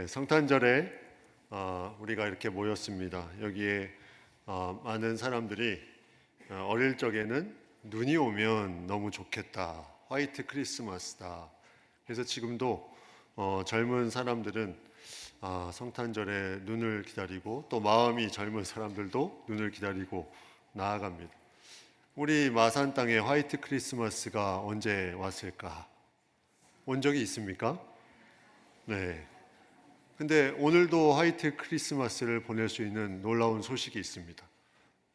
성탄절에 우리가 이렇게 모였습니다. 여기에 많은 사람들이 어릴 적에는 눈이 오면 너무 좋겠다, 화이트 크리스마스다. 그래서 지금도 젊은 사람들은 성탄절에 눈을 기다리고, 또 마음이 젊은 사람들도 눈을 기다리고 나아갑니다. 우리 마산 땅에 화이트 크리스마스가 언제 왔을까? 온 적이 있습니까? 네. 근데 오늘도 화이트 크리스마스를 보낼 수 있는 놀라운 소식이 있습니다.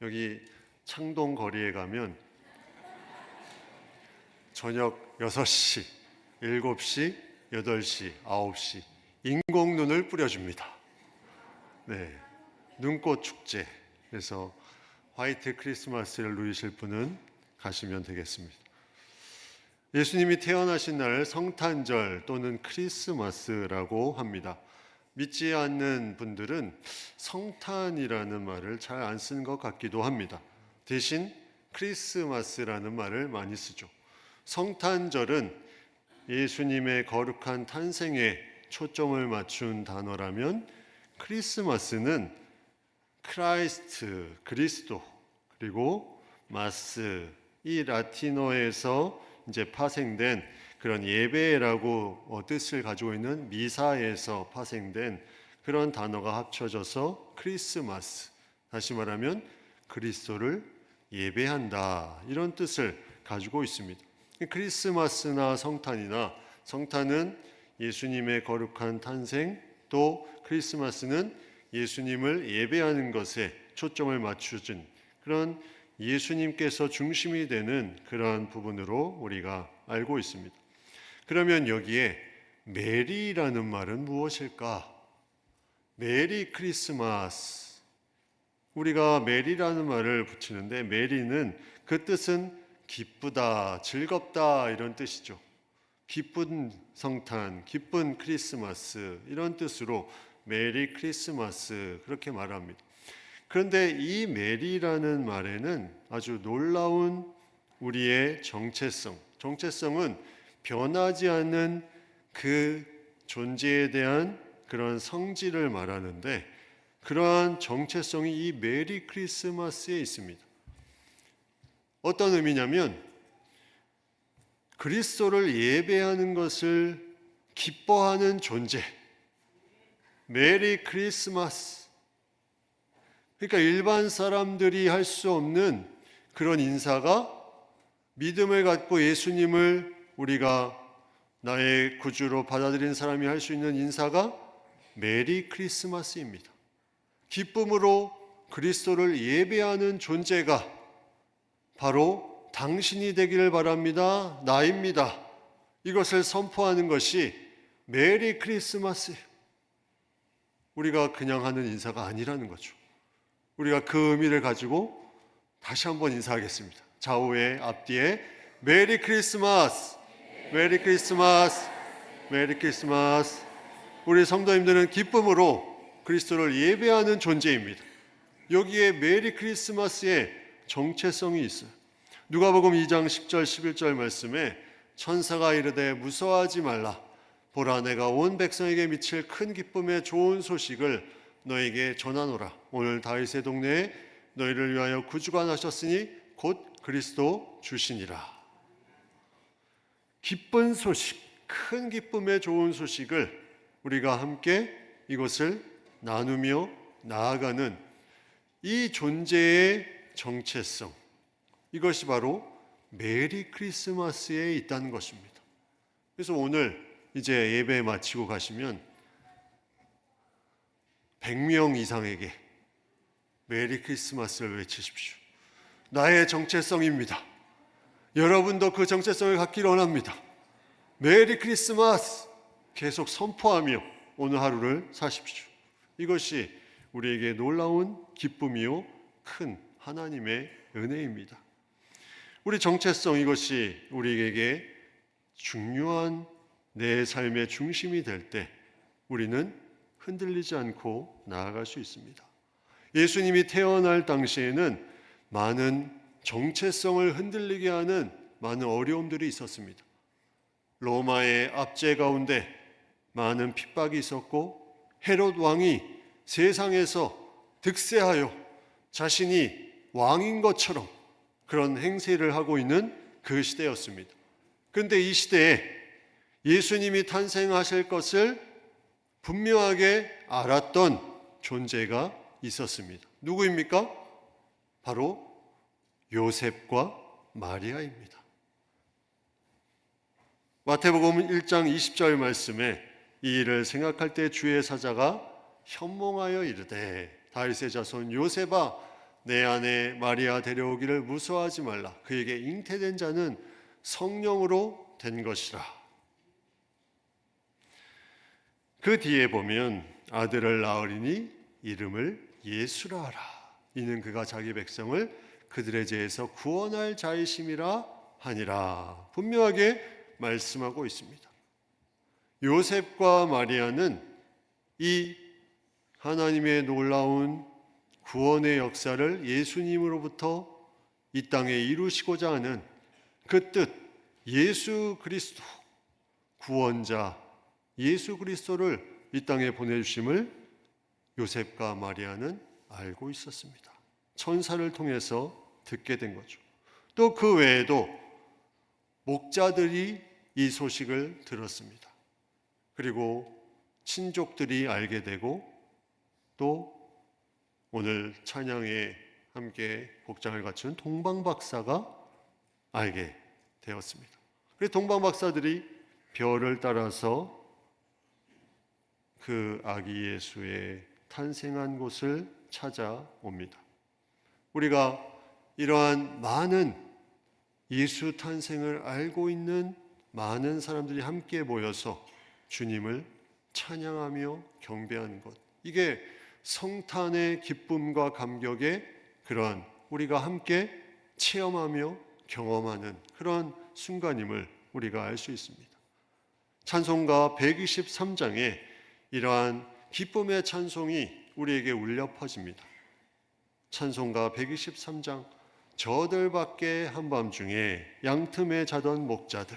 여기 창동 거리에 가면 저녁 6시, 7시, 8시, 9시 인공눈을 뿌려줍니다. 네, 눈꽃 축제. 그래서 화이트 크리스마스를 누리실 분은 가시면 되겠습니다. 예수님이 태어나신 날 성탄절 또는 크리스마스라고 합니다. 믿지 않는 분들은 성탄이라는 말을 잘 안 쓰는 것 같기도 합니다. 대신 크리스마스라는 말을 많이 쓰죠. 성탄절은 예수님의 거룩한 탄생에 초점을 맞춘 단어라면, 크리스마스는 크라이스트, 그리스도, 그리고 마스, 이 라틴어에서 이제 파생된 그런 예배라고 뜻을 가지고 있는 미사에서 파생된 그런 단어가 합쳐져서 크리스마스, 다시 말하면 그리스도를 예배한다, 이런 뜻을 가지고 있습니다. 크리스마스나 성탄이나, 성탄은 예수님의 거룩한 탄생, 또 크리스마스는 예수님을 예배하는 것에 초점을 맞추진 그런 예수님께서 중심이 되는 그러한 부분으로 우리가 알고 있습니다. 그러면 여기에 메리라는 말은 무엇일까? 메리 크리스마스. 우리가 메리라는 말을 붙이는데, 메리는 그 뜻은 기쁘다, 즐겁다, 이런 뜻이죠. 기쁜 성탄, 기쁜 크리스마스, 이런 뜻으로 메리 크리스마스, 그렇게 말합니다. 그런데 이 메리라는 말에는 아주 놀라운 우리의 정체성은 변하지 않는 그 존재에 대한 그런 성질을 말하는데, 그러한 정체성이 이 메리 크리스마스에 있습니다. 어떤 의미냐면, 그리스도를 예배하는 것을 기뻐하는 존재, 메리 크리스마스. 그러니까 일반 사람들이 할 수 없는 그런 인사가, 믿음을 갖고 예수님을 우리가 나의 구주로 받아들인 사람이 할 수 있는 인사가 메리 크리스마스입니다. 기쁨으로 그리스도를 예배하는 존재가 바로 당신이 되기를 바랍니다, 나입니다, 이것을 선포하는 것이 메리 크리스마스예요. 우리가 그냥 하는 인사가 아니라는 거죠. 우리가 그 의미를 가지고 다시 한번 인사하겠습니다. 좌우에, 앞뒤에 메리 크리스마스, 메리 크리스마스, 메리 크리스마스. 우리 성도님들은 기쁨으로 그리스도를 예배하는 존재입니다. 여기에 메리 크리스마스의 정체성이 있어요. 누가복음 2장 10절 11절 말씀에 천사가 이르되 무서워하지 말라, 보라 내가 온 백성에게 미칠 큰 기쁨의 좋은 소식을 너에게 전하노라. 오늘 다윗의 동네에 너희를 위하여 구주가 나셨으니 곧 그리스도 주시니라. 기쁜 소식, 큰 기쁨의 좋은 소식을 우리가 함께 이것을 나누며 나아가는 이 존재의 정체성, 이것이 바로 메리 크리스마스에 있다는 것입니다. 그래서 오늘 이제 예배 마치고 가시면 100명 이상에게 메리 크리스마스를 외치십시오. 나의 정체성입니다. 여러분도 그 정체성을 갖기를 원합니다. 메리 크리스마스 계속 선포하며 오늘 하루를 사십시오. 이것이 우리에게 놀라운 기쁨이요 큰 하나님의 은혜입니다. 우리 정체성, 이것이 우리에게 중요한 내 삶의 중심이 될 때 우리는 흔들리지 않고 나아갈 수 있습니다. 예수님이 태어날 당시에는 많은 정체성을 흔들리게 하는 많은 어려움들이 있었습니다. 로마의 압제 가운데 많은 핍박이 있었고, 헤롯 왕이 세상에서 득세하여 자신이 왕인 것처럼 그런 행세를 하고 있는 그 시대였습니다. 그런데 이 시대에 예수님이 탄생하실 것을 분명하게 알았던 존재가 있었습니다. 누구입니까? 바로 요셉과 마리아입니다. 마태복음 1장 20절 말씀에 이 일을 생각할 때 주의 사자가 현몽하여 이르되 다윗의 자손 요셉아 내 아내 마리아 데려오기를 무서워하지 말라. 그에게 잉태된 자는 성령으로 된 것이라. 그 뒤에 보면 아들을 낳으리니 이름을 예수라 하라. 이는 그가 자기 백성을 그들의 죄에서 구원할 자이심이라 하니라. 분명하게 말씀하고 있습니다. 요셉과 마리아는 이 하나님의 놀라운 구원의 역사를 예수님으로부터 이 땅에 이루시고자 하는 그 뜻, 예수 그리스도, 구원자 예수 그리스도를 이 땅에 보내주심을 요셉과 마리아는 알고 있었습니다. 천사를 통해서 듣게 된 거죠. 또 그 외에도 목자들이 이 소식을 들었습니다. 그리고 친족들이 알게 되고 또 오늘 찬양에 함께 복장을 갖춘 동방박사가 알게 되었습니다. 그래서 동방박사들이 별을 따라서 그 아기 예수의 탄생한 곳을 찾아옵니다. 우리가 이러한 많은 예수 탄생을 알고 있는 많은 사람들이 함께 모여서 주님을 찬양하며 경배하는 것, 이게 성탄의 기쁨과 감격의 그런 우리가 함께 체험하며 경험하는 그런 순간임을 우리가 알 수 있습니다. 찬송가 123장에 이러한 기쁨의 찬송이 우리에게 울려 퍼집니다. 찬송가 123장 저들 밖에 한밤중에 양틈에 자던 목자들,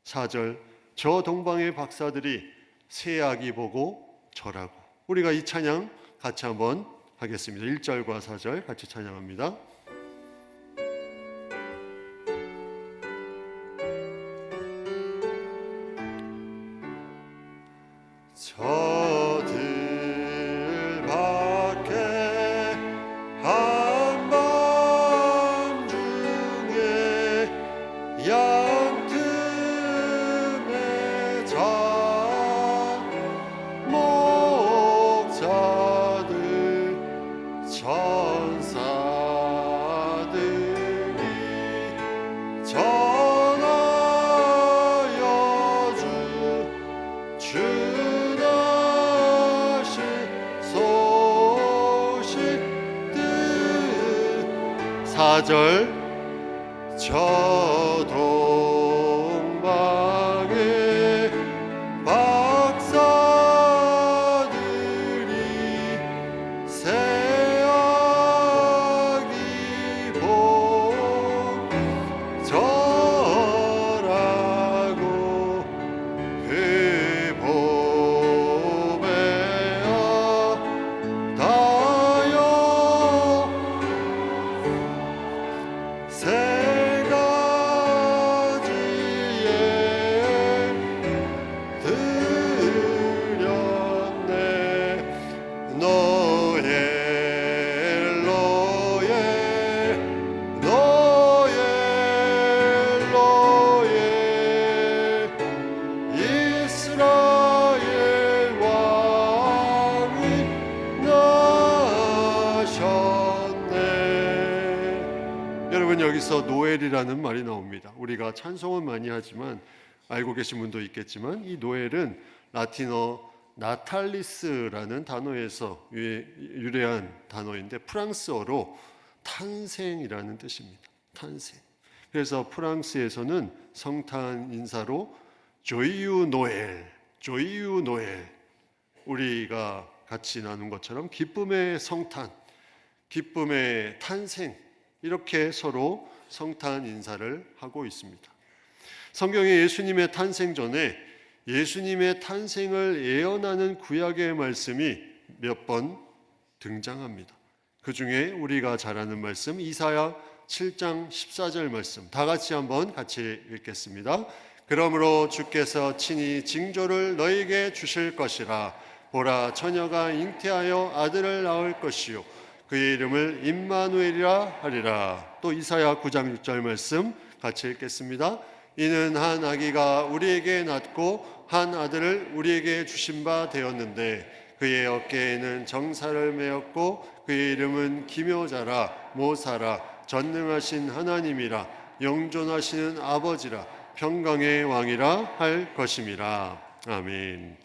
4절 저 동방의 박사들이 새 아기 보고 절하고. 우리가 이 찬양 같이 한번 하겠습니다. 1절과 4절 같이 찬양합니다. 저들 밖에 한밤중에 양틈에 잔 목자들 천사들이 전하여 주나신 소식들. 4절 저 동방의 박사들이 새 아기 복 절하고 회복에야 다여 세 가지에 드렸네. 노예 이스라엘 왕이 나셨네. 여러분, 여기서 노엘이라는 말이 나옵니다. 우리가 찬송은 많이 하지만 알고 계신 분도 있겠지만 이 노엘은 라틴어 나탈리스라는 단어에서 유래한 단어인데 프랑스어로 탄생이라는 뜻입니다. 탄생. 그래서 프랑스에서는 성탄 인사로 조이유 노엘, 조이유 노엘, 우리가 같이 나눈 것처럼 기쁨의 성탄, 기쁨의 탄생, 이렇게 서로 성탄 인사를 하고 있습니다. 성경에 예수님의 탄생 전에 예수님의 탄생을 예언하는 구약의 말씀이 몇 번 등장합니다. 그 중에 우리가 잘 아는 말씀 이사야 7장 14절 말씀 다 같이 한번 같이 읽겠습니다. 그러므로 주께서 친히 징조를 너에게 주실 것이라. 보라, 처녀가 잉태하여 아들을 낳을 것이요 그의 이름을 임마누엘이라 하리라. 또 이사야 9장 6절 말씀 같이 읽겠습니다. 이는 한 아기가 우리에게 낳고 한 아들을 우리에게 주신 바 되었는데 그의 어깨에는 정사를 메었고 그의 이름은 기묘자라 모사라 전능하신 하나님이라 영존하시는 아버지라 평강의 왕이라 할 것임이라. 아멘.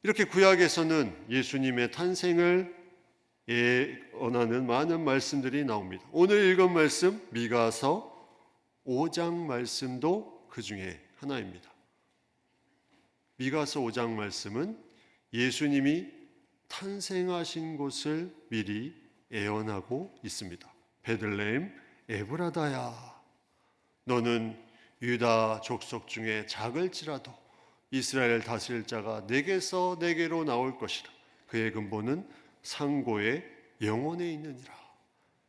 이렇게 구약에서는 예수님의 탄생을 예언하는 많은 말씀들이 나옵니다. 오늘 읽은 말씀 미가서 5장 말씀도 그 중에 하나입니다. 미가서 5장 말씀은 예수님이 탄생하신 곳을 미리 예언하고 있습니다. 베들레헴 에브라다야, 너는 유다 족속 중에 작을지라도 이스라엘 다스릴 자가 내게서 내게로 나올 것이라. 그의 근본은 상고의 영혼에 있느니라.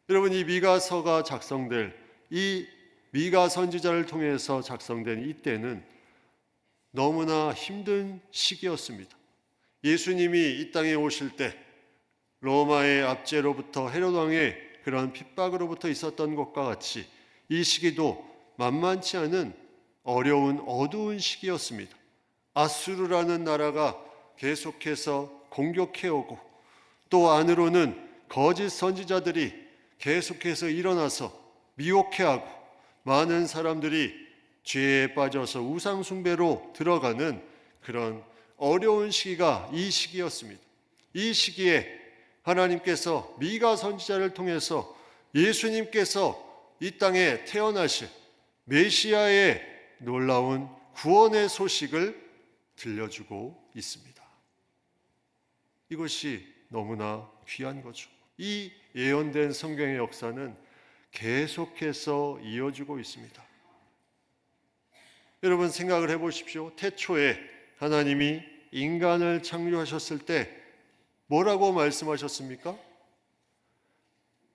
여러분, 이 미가서가 작성될, 이 미가 선지자를 통해서 작성된 이때는 너무나 힘든 시기였습니다. 예수님이 이 땅에 오실 때 로마의 압제로부터 헤롯 왕의 그런 핍박으로부터 있었던 것과 같이 이 시기도 만만치 않은 어려운 어두운 시기였습니다. 아수르라는 나라가 계속해서 공격해오고 또 안으로는 거짓 선지자들이 계속해서 일어나서 미혹해하고 많은 사람들이 죄에 빠져서 우상 숭배로 들어가는 그런 어려운 시기가 이 시기였습니다. 이 시기에 하나님께서 미가 선지자를 통해서 예수님께서 이 땅에 태어나실 메시아의 놀라운 구원의 소식을 들려주고 있습니다. 이것이 너무나 귀한 거죠. 이 예언된 성경의 역사는 계속해서 이어지고 있습니다. 여러분 생각을 해보십시오. 태초에 하나님이 인간을 창조하셨을 때 뭐라고 말씀하셨습니까?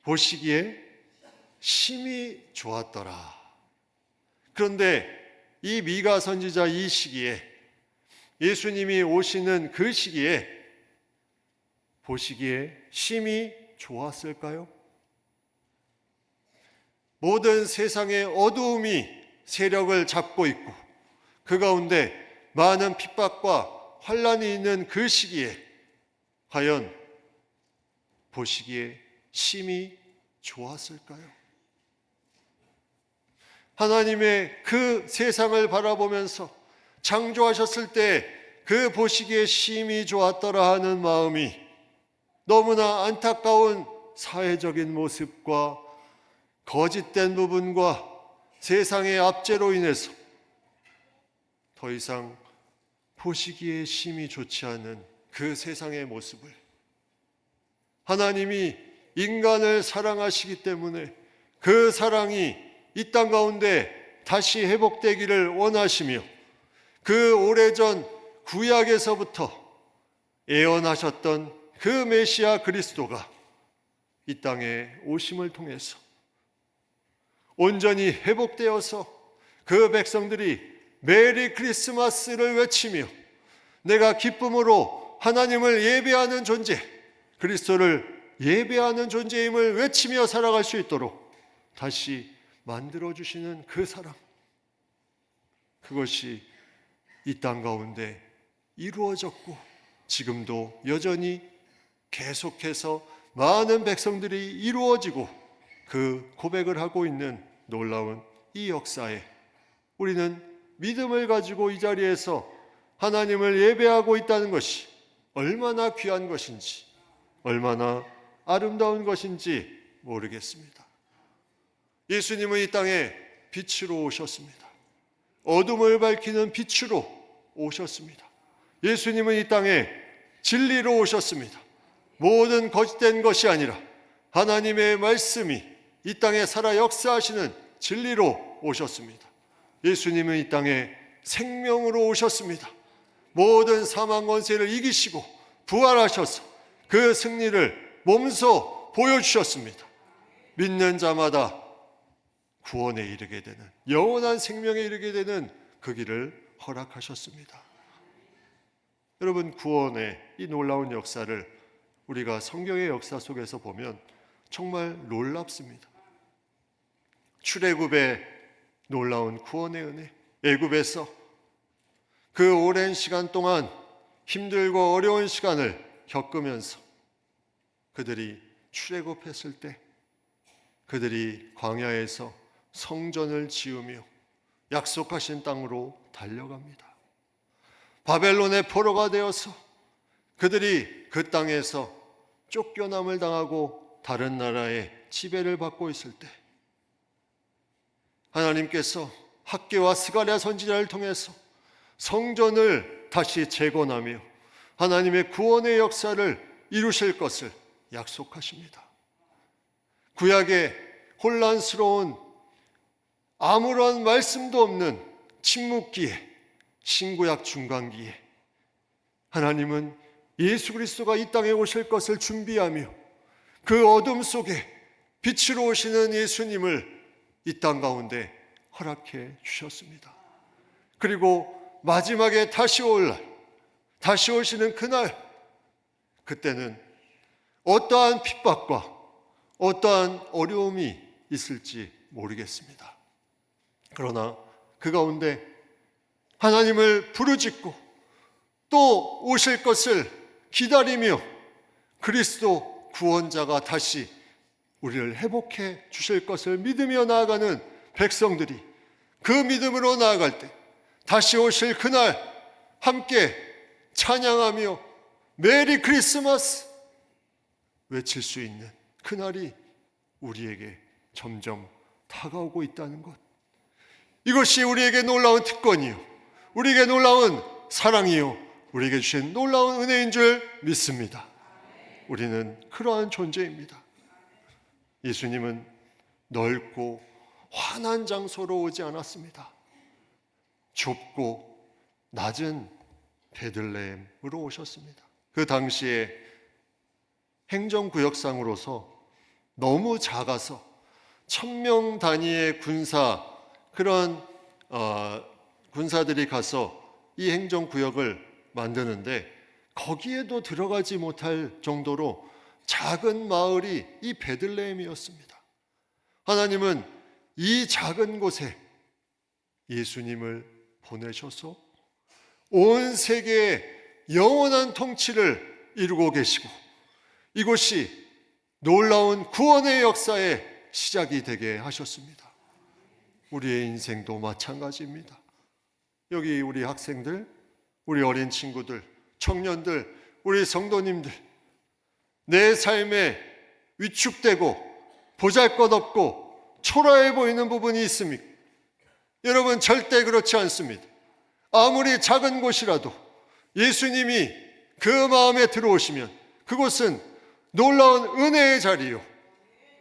보시기에 심히 좋았더라. 그런데 이 미가 선지자 이 시기에 예수님이 오시는 그 시기에 보시기에 심히 좋았을까요? 모든 세상의 어두움이 세력을 잡고 있고 그 가운데 많은 핍박과 환난이 있는 그 시기에 과연 보시기에 심히 좋았을까요? 하나님의 그 세상을 바라보면서 창조하셨을 때 그 보시기에 심히 좋았더라 하는 마음이 너무나 안타까운 사회적인 모습과 거짓된 부분과 세상의 압제로 인해서 더 이상 보시기에 심히 좋지 않은 그 세상의 모습을 하나님이 인간을 사랑하시기 때문에 그 사랑이 이 땅 가운데 다시 회복되기를 원하시며 그 오래전 구약에서부터 예언하셨던 그 메시아 그리스도가 이 땅에 오심을 통해서 온전히 회복되어서 그 백성들이 메리 크리스마스를 외치며 내가 기쁨으로 하나님을 예배하는 존재, 그리스도를 예배하는 존재임을 외치며 살아갈 수 있도록 다시 만들어주시는 그 사랑, 그것이 이 땅 가운데 이루어졌고 지금도 여전히 계속해서 많은 백성들이 이루어지고 그 고백을 하고 있는 놀라운 이 역사에 우리는 믿음을 가지고 이 자리에서 하나님을 예배하고 있다는 것이 얼마나 귀한 것인지, 얼마나 아름다운 것인지 모르겠습니다. 예수님은 이 땅에 빛으로 오셨습니다. 어둠을 밝히는 빛으로 오셨습니다. 예수님은 이 땅에 진리로 오셨습니다. 모든 거짓된 것이 아니라 하나님의 말씀이 이 땅에 살아 역사하시는 진리로 오셨습니다. 예수님은 이 땅에 생명으로 오셨습니다. 모든 사망 권세를 이기시고 부활하셔서 그 승리를 몸소 보여주셨습니다. 믿는 자마다 구원에 이르게 되는, 영원한 생명에 이르게 되는 그 길을 허락하셨습니다. 여러분, 구원의 이 놀라운 역사를 우리가 성경의 역사 속에서 보면 정말 놀랍습니다. 출애굽의 놀라운 구원의 은혜, 애굽에서 그 오랜 시간 동안 힘들고 어려운 시간을 겪으면서 그들이 출애굽했을 때 그들이 광야에서 성전을 지으며 약속하신 땅으로 달려갑니다. 바벨론의 포로가 되어서 그들이 그 땅에서 쫓겨남을 당하고 다른 나라의 지배를 받고 있을 때 하나님께서 학개와 스가랴 선지자를 통해서 성전을 다시 재건하며 하나님의 구원의 역사를 이루실 것을 약속하십니다. 구약의 혼란스러운 아무런 말씀도 없는 침묵기에, 신구약 중간기에 하나님은 예수 그리스도가 이 땅에 오실 것을 준비하며 그 어둠 속에 빛으로 오시는 예수님을 이 땅 가운데 허락해 주셨습니다. 그리고 마지막에 다시 올 날, 다시 오시는 그날, 그때는 어떠한 핍박과 어떠한 어려움이 있을지 모르겠습니다. 그러나 그 가운데 하나님을 부르짖고 또 오실 것을 기다리며 그리스도 구원자가 다시 우리를 회복해 주실 것을 믿으며 나아가는 백성들이 그 믿음으로 나아갈 때 다시 오실 그날 함께 찬양하며 메리 크리스마스 외칠 수 있는 그날이 우리에게 점점 다가오고 있다는 것, 이것이 우리에게 놀라운 특권이요, 우리에게 놀라운 사랑이요, 우리에게 주신 놀라운 은혜인 줄 믿습니다. 우리는 그러한 존재입니다. 예수님은 넓고 환한 장소로 오지 않았습니다. 좁고 낮은 베들레헴으로 오셨습니다. 그 당시에 행정구역상으로서 너무 작아서 1000명 단위의 군사들이 가서 이 행정구역을 만드는데 거기에도 들어가지 못할 정도로 작은 마을이 이 베들레헴이었습니다. 하나님은 이 작은 곳에 예수님을 보내셔서 온 세계의 영원한 통치를 이루고 계시고 이곳이 놀라운 구원의 역사의 시작이 되게 하셨습니다. 우리의 인생도 마찬가지입니다. 여기 우리 학생들, 우리 어린 친구들, 청년들, 우리 성도님들, 내 삶에 위축되고 보잘것없고 초라해 보이는 부분이 있습니까? 여러분, 절대 그렇지 않습니다. 아무리 작은 곳이라도 예수님이 그 마음에 들어오시면 그곳은 놀라운 은혜의 자리요,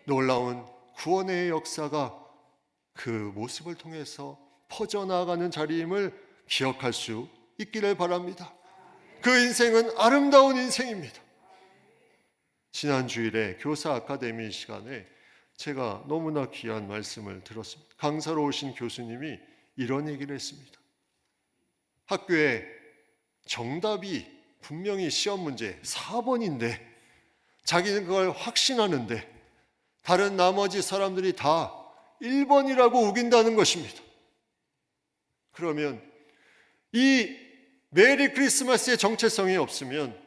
놀라운 구원의 역사가 그 모습을 통해서 퍼져나가는 자리임을 기억할 수 있기를 바랍니다. 그 인생은 아름다운 인생입니다. 지난 주일에 교사 아카데미 시간에 제가 너무나 귀한 말씀을 들었습니다. 강사로 오신 교수님이 이런 얘기를 했습니다. 학교에 정답이 분명히 시험 문제 4번인데 자기는 그걸 확신하는데 다른 나머지 사람들이 다 1번이라고 우긴다는 것입니다. 그러면 이 메리 크리스마스의 정체성이 없으면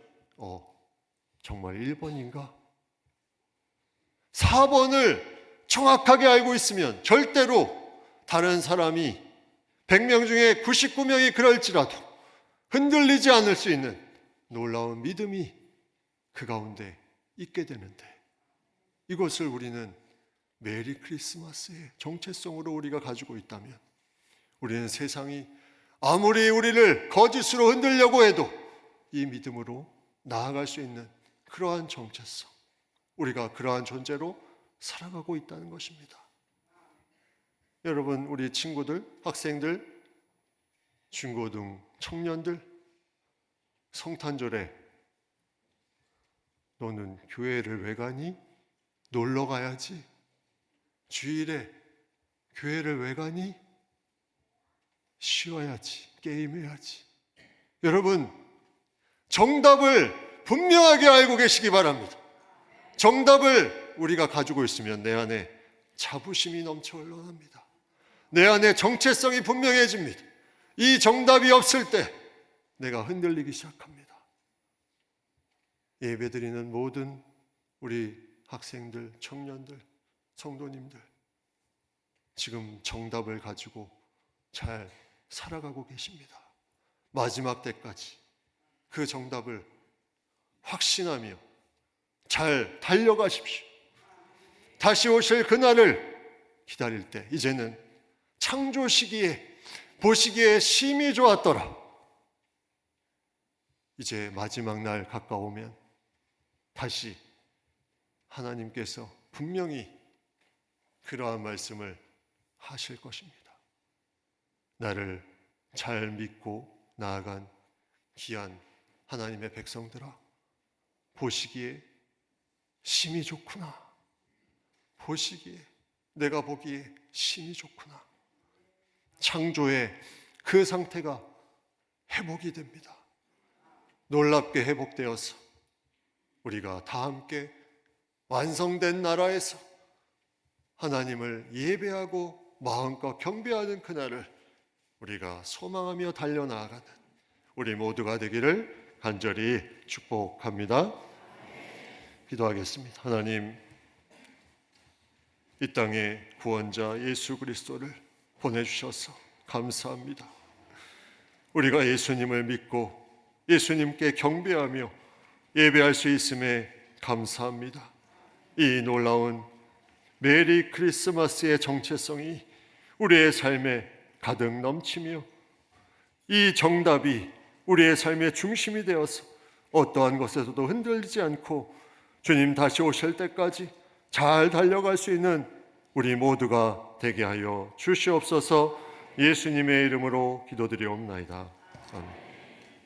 정말 1번인가? 4번을 정확하게 알고 있으면 절대로 다른 사람이 100명 중에 99명이 그럴지라도 흔들리지 않을 수 있는 놀라운 믿음이 그 가운데 있게 되는데, 이것을 우리는 메리 크리스마스의 정체성으로 우리가 가지고 있다면 우리는 세상이 아무리 우리를 거짓으로 흔들려고 해도 이 믿음으로 나아갈 수 있는 그러한 정체성, 우리가 그러한 존재로 살아가고 있다는 것입니다. 여러분, 우리 친구들, 학생들, 중고등 청년들, 성탄절에 너는 교회를 왜 가니? 놀러 가야지. 주일에 교회를 왜 가니? 쉬어야지. 게임해야지. 여러분, 정답을 분명하게 알고 계시기 바랍니다. 정답을 우리가 가지고 있으면 내 안에 자부심이 넘쳐 흘러납니다. 내 안에 정체성이 분명해집니다. 이 정답이 없을 때 내가 흔들리기 시작합니다. 예배드리는 모든 우리 학생들, 청년들, 성도님들, 지금 정답을 가지고 잘 살아가고 계십니다. 마지막 때까지 그 정답을 확신하며 잘 달려가십시오. 다시 오실 그날을 기다릴 때 이제는 창조 시기에 보시기에 심히 좋았더라. 이제 마지막 날 가까우면 다시 하나님께서 분명히 그러한 말씀을 하실 것입니다. 나를 잘 믿고 나아간 귀한 하나님의 백성들아, 보시기에 심히 좋구나. 보시기에, 내가 보기에 심히 좋구나. 창조의 그 상태가 회복이 됩니다. 놀랍게 회복되어서 우리가 다 함께 완성된 나라에서 하나님을 예배하고 마음껏 경배하는 그날을 우리가 소망하며 달려나가는 우리 모두가 되기를 간절히 축복합니다. 기도하겠습니다. 하나님, 이 땅에 구원자 예수 그리스도를 보내주셔서 감사합니다. 우리가 예수님을 믿고 예수님께 경배하며 예배할 수 있음에 감사합니다. 이 놀라운 메리 크리스마스의 정체성이 우리의 삶에 가득 넘치며 이 정답이 우리의 삶의 중심이 되어서 어떠한 것에서도 흔들리지 않고 주님 다시 오실 때까지 잘 달려갈 수 있는 우리 모두가 되게 하여 주시옵소서. 예수님의 이름으로 기도드리옵나이다. 아멘.